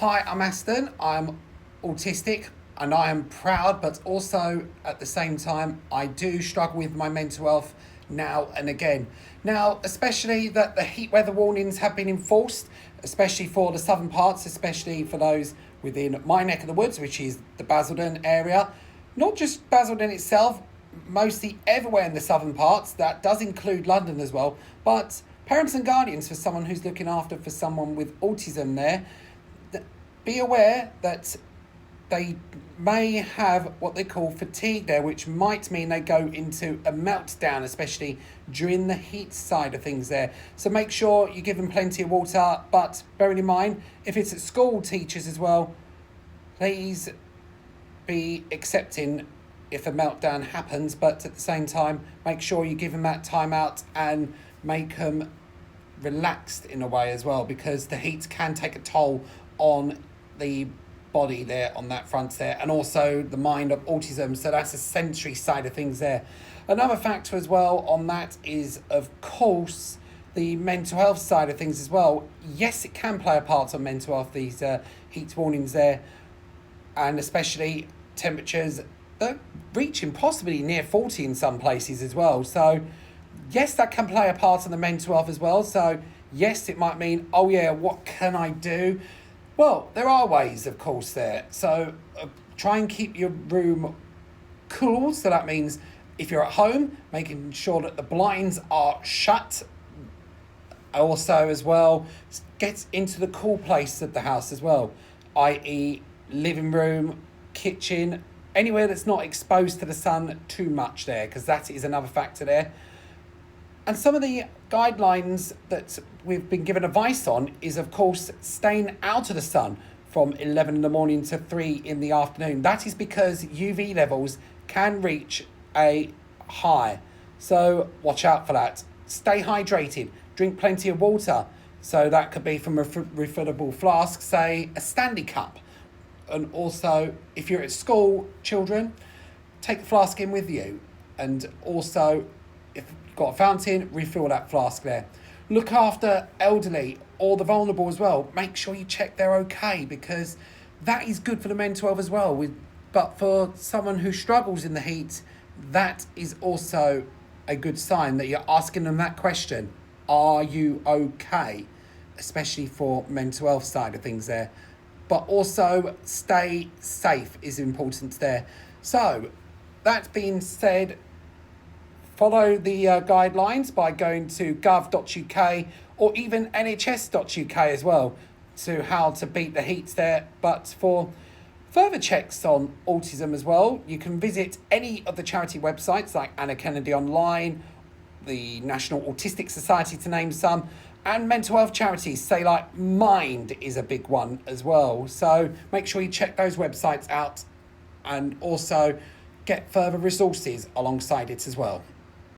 Hi, I'm Aston. I'm autistic and I am proud, but also at the same time, I do struggle with my mental health now and again. Now, especially that the heat weather warnings have been enforced, especially for the southern parts, especially for those within my neck of the woods, which is the Basildon area. Not just Basildon itself, mostly everywhere in the southern parts. That does include London as well. But parents and guardians for someone who's looking after for someone with autism there, be aware that they may have what they call fatigue there, which might mean they go into a meltdown, especially during the heat side of things there. So make sure you give them plenty of water, but bearing in mind, if it's at school, teachers as well, please be accepting if a meltdown happens, but at the same time, make sure you give them that time out and make them relaxed in a way as well, because the heat can take a toll on the body there on that front there, and also the mind of autism. So that's the sensory side of things there. Another factor as well on that is, of course, the mental health side of things as well. Yes, it can play a part on mental health, these heat warnings there, and especially temperatures that reaching possibly near 40 in some places as well. So yes, that can play a part in the mental health as well. So yes, it might mean, oh yeah, what can I do? Well, there are ways, of course, there. So try and keep your room cool. So that means if you're at home, making sure that the blinds are shut. Also, as well, get into the cool place of the house as well, i.e. living room, kitchen, anywhere that's not exposed to the sun too much there, because that is another factor there. And some of the guidelines that we've been given advice on is, of course, staying out of the sun from 11 in the morning to 3 in the afternoon. That is because UV levels can reach a high. So watch out for that. Stay hydrated. Drink plenty of water. So that could be from a refillable flask, say a Stanley cup. And also, if you're at school, children, take the flask in with you. And also, if you've got a fountain, refill that flask there. Look after elderly or the vulnerable as well. Make sure you check they're okay, because that is good for the mental health as well. But for someone who struggles in the heat, that is also a good sign that you're asking them that question. Are you okay? Especially for mental health side of things there. But also stay safe is important there. So that being said, follow the guidelines by going to gov.uk or even nhs.uk as well to how to beat the heat there. But for further checks on autism as well, you can visit any of the charity websites like Anna Kennedy Online, the National Autistic Society to name some, and mental health charities, say like Mind is a big one as well. So make sure you check those websites out and also get further resources alongside it as well.